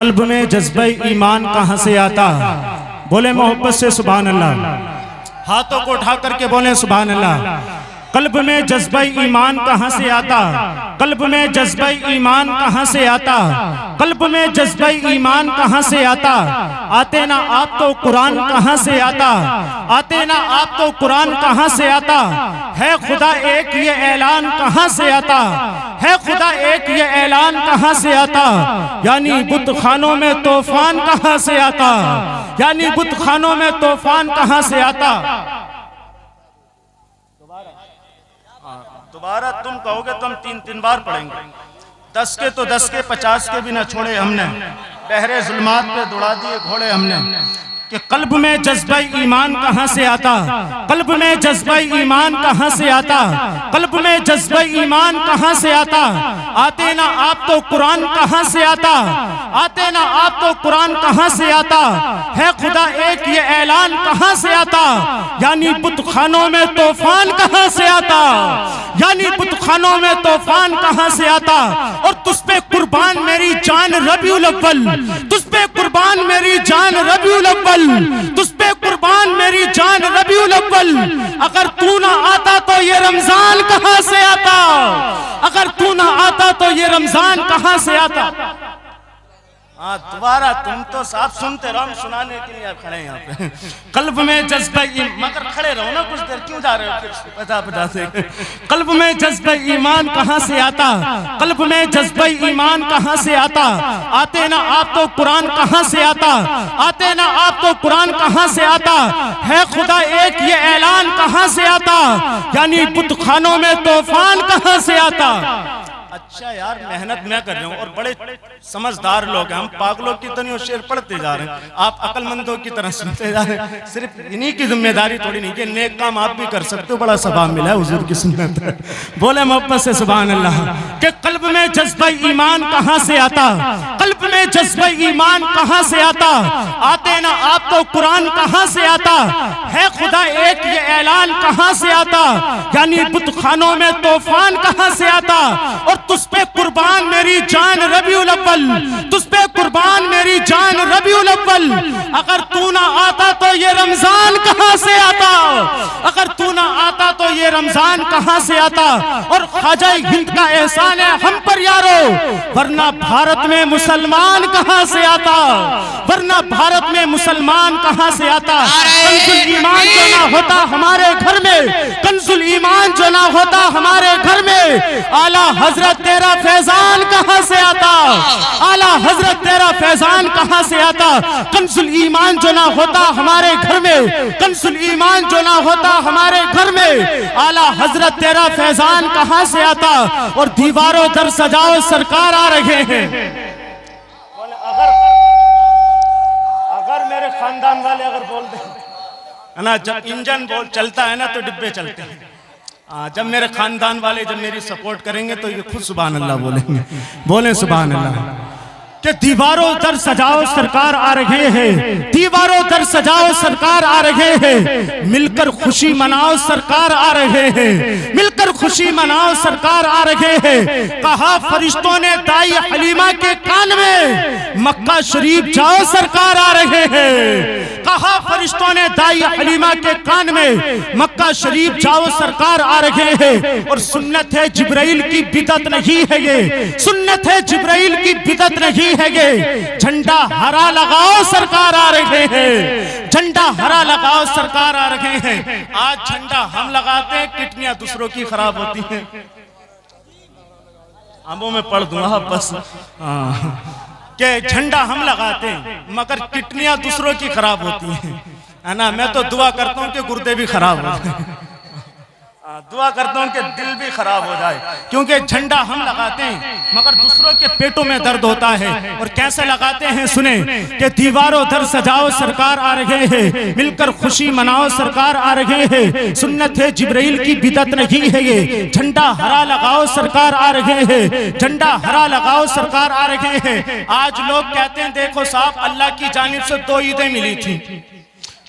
कल्ब में जज्बा ईमान कहाँ से आता? बोले मोहब्बत से सुभान अल्लाह। हाथों को उठा करके बोले सुभान अल्लाह। कल्ब में जज्बा ईमान कहाँ से आता? कल्ब में जज्बा ईमान कहाँ से आता? कल्ब में जज्बा ईमान कहाँ से आता? आते ना आप तो कुरान कहाँ से आता? आते ना आप तो कुरान कहाँ से आता? है खुदा एक ये ऐलान कहाँ से आता? है खुदा एक ये ऐलान कहाँ से आता? यानी बुत खानों में तूफान कहाँ से आता? यानी बुत खानों में तूफान कहाँ से आता? दोबारा तुम कहोगे तो हम तीन बार पढ़ेंगे। 10 के तो 10 के 50 के भी ना छोड़े हमने, बहरे जुल्मात पे दौड़ा दिए घोड़े हमने। कि कल्ब में जज्बा ईमान कहाँ से आता? कल्ब में जज्बा ईमान कहाँ से आता? कल्ब में जज्बा ईमान कहाँ से आता? आते ना आप तो कुरान कहाँ से आता? आते ना आप तो कुरान कहाँ से आता? है खुदा एक ये ऐलान कहाँ से आता? यानी बुतखानों में तूफान कहाँ से आता? यानी बुतखानों में तूफान कहाँ से आता? और तुझ पे कुर्बान मेरी जान रबीउल अव्वल, तुझ पे कुर्बान मेरी जान रबीउल अव्वल, तुझ पे कुर्बान मेरी जान रबीउल अव्वल। अगर तू ना आता तो ये रमजान कहाँ से आता? अगर तू ना आता तो ये रमजान कहाँ से आता? हाँ दोबारा तुम तो साफ सुनते रहो, हम सुनाने के लिए खड़े हैं यहाँ पे। कल्ब में जज्बा मगर खड़े रहो ना कुछ देर, क्यों जा रहे हो फिर 50 से? कल्ब में जज्बा ईमान कहाँ से आता? कल्ब में जज्बा ईमान कहाँ से आता? आते ना आप तो कुरान कहाँ से आता? आते ना आप तो कुरान कहाँ से आता? है खुदा एक ये ऐलान कहाँ से आता? यानी बुतखानों में तूफान कहाँ से आता? अच्छा यार मेहनत मैं कर रहा हूँ और बड़े समझदार लोग हैं, हम पागलों की तरह शेर पढ़ते जा रहे हैं, आप अक्लमंदों की तरह सुनते जा रहे हैं। सिर्फ इन्हीं की जिम्मेदारी थोड़ी नहीं कि नेक काम आप भी कर सकते हो, बड़ा सवाब मिला है हुजूर की सुन्नत है। बोले मोहब्बत से सुभान अल्लाह। कि कल्ब में जज्बा ईमान कहाँ से आता? कल्ब में जज्बा ईमान कहाँ से आता? आते ना आप तो कुरान कहाँ से आता? है खुदा एक ये ऐलान कहाँ से आता? यानी बुतखानों में तूफान कहाँ से आता? और तुझ पे कुर्बान मेरी जान रबीउल अव्वल, तुझ पे कुर्बान मेरी जान रबीउल अव्वल। अगर तू ना आता तो ये रमजान कहाँ से आता? अगर तू ना आता तो ये रमजान कहाँ से आता? और ख्वाजा हिंद का एहसान है हम पर यारो, वरना भारत में मुसलमान कहाँ से आता? वरना भारत में मुसलमान कहाँ से आता? कंजुल ईमान जो ना होता हमारे घर में, कंजुल ईमान जो ना होता हमारे घर में, आला हजरत तेरा फैजान कहाँ से आता? आला हजरत तेरा फैजान कहाँ से आता? कंजुल ईमान जो ना होता हमारे घर में, कंजुल ईमान जो ना होता हमारे घर में, आला हजरत तेरा फैजान कहाँ से आता? और दीवारों दर सजाओ सरकार आ रहे हैं। अगर मेरे खानदान वाले अगर बोल दें है ना, जब इंजन बोल चलता है ना तो डिब्बे चलते हैं। जब मेरे खानदान वाले जब मेरी सपोर्ट करेंगे तो ये खुद सुभान अल्लाह बोलेंगे। बोले सुभान अल्लाह। कि दीवारों दर सजाओ सरकार आ रहे हैं, दीवारों दर सजाओ सरकार आ रहे हैं, मिलकर खुशी मनाओ सरकार आ रहे हैं, मिलकर खुशी मनाओ सरकार आ रहे हैं। कहा फरिश्तों ने दाई हलीमा के कान में, मक्का शरीफ जाओ सरकार आ रहे हैं। कहा फरिश्तों ने दाई हलीमा के कान में, मक्का शरीफ जाओ सरकार आ रहे हैं। और सुन्नत है जिब्राइल की बिदअत नहीं है ये, सुन्नत है जिब्राइल की बिदअत नहीं है ये। झंडा हरा लगाओ सरकार आ रहे हैं, झंडा हरा लगाओ सरकार आ रहे हैं। आज झंडा हम लगाते हैं, किडनियां दूसरों की खराब होती हैं। आंबों में पढ़ दूंगा बस कि झंडा हम लगाते हैं मगर किडनियां दूसरों की खराब होती हैं, है ना। मैं तो दुआ करता हूँ कि गुर्दे भी खराब हो जाए, दुआ करता हूँ कि दिल भी खराब हो जाए, क्योंकि झंडा हम लगाते हैं मगर दूसरों के पेटों में दर्द होता है। और कैसे लगाते हैं सुने कि दीवारों दर सजाओ सरकार आ रहे हैं, मिलकर खुशी मनाओ सरकार आ रहे हैं। सुन्नत है जिब्राइल की बिदअत नहीं है ये, झंडा हरा लगाओ सरकार आ रहे हैं, झंडा हरा लगाओ सरकार आ रहे हैं। आज लोग कहते हैं देखो साहब अल्लाह की जानिब से 2 ईदें मिली थी,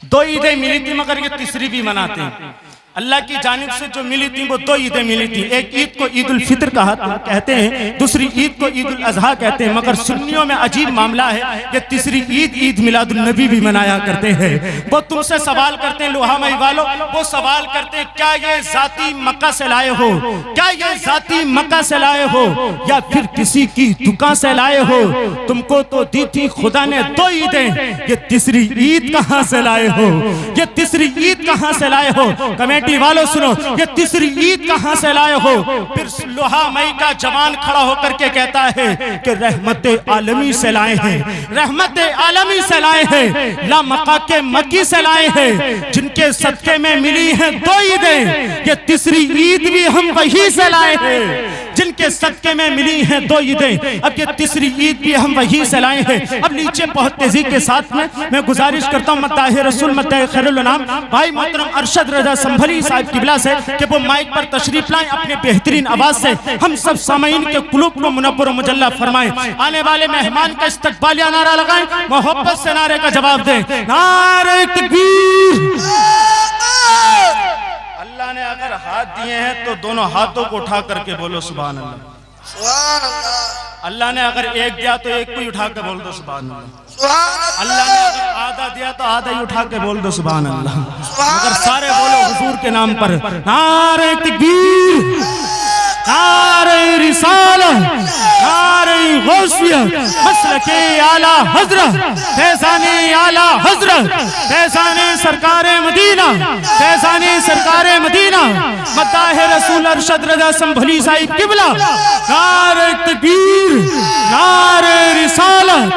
2 ईदें मिली थी मगर ये तीसरी भी मनाते हैं। अल्लाह की जानिब से जो मिली थी वो दो ईदें मिली थी। एक ईद को ईद उल फित्र कहते हैं, दूसरी ईद को ईद उल अजहा कहते हैं। मगर सुन्नियों में अजीब मामला है कि तीसरी ईद ईद मिलादुल नबी भी मनाया करते हैं। वो तुमसे सवाल करते हैं लोहा मई वालों, वो सवाल करते हैं क्या ये जाती मक्का से लाए हो, क्या ये जाती मक्का से लाए हो या फिर किसी की दुकान से लाए हो? तुमको तो दी थी खुदा ने दो ईदें, ये तीसरी ईद कहाँ से लाए हो? ये तीसरी ईद कहाँ से लाए हो? कमेंटी वालों सुनो, ये तीसरी ईद कहां से लाए हो? फिर लोहा मई का जवान खड़ा होकर के कहता है कि रहमत आलमी से लाए हैं, रहमत आलमी से लाए हैं, ला मक्का के मक्की से लाए हैं, जिनके सदके में मिली हैं दो ईदें। ये तीसरी ईद भी हम वही से लाए हैं जिनके सदके में मिली हैं दो ईदें। अब ये तीसरी ईद भी हम वही से लाए हैं। अब नीचे बहुत तेजी के साथ में मैं गुजारिश करता हूँ मत्ताहे रसूल मत्ताहे खैरुल अनाम भाई मोहतरम अरशद रजा संभली साहिब किबला से कि वो माइक पर तशरीफ लाएं अपने बेहतरीन आवाज से हम सब सामीन के कुलूब को मुनव्वर और मुजल्ला फरमाएं। आने वाले मेहमान का इस्तकबालिया नारा लगाएं, मोहब्बत से नारे का जवाब दें, नारे तकबीर। अल्लाह ने अगर हाथ दिए हैं तो दोनों हाथों को उठा करके बोलो सुभान अल्लाह, सुभान अल्लाह। अल्लाह ने अगर एक दिया तो एक को ही उठा के बोल दो सुभान अल्लाह। अल्लाह ने अगर आधा दिया तो आधा ही उठा के बोल दो सुभान अल्लाह। अगर सारे बोलो हुजूर के नाम पर, नारे तकबीर, नारे रिसालत, नारे गौसियत, मसलके आला हजरत, फैज़ाने आला हजरत, फैज़ाने सरकारे मदीना, फैज़ाने सरकारे मदीना, मत्ताहे रसूल अरशद रज़ा संभली साहिब किबला। नारे तकबीर, नारे रिसालत,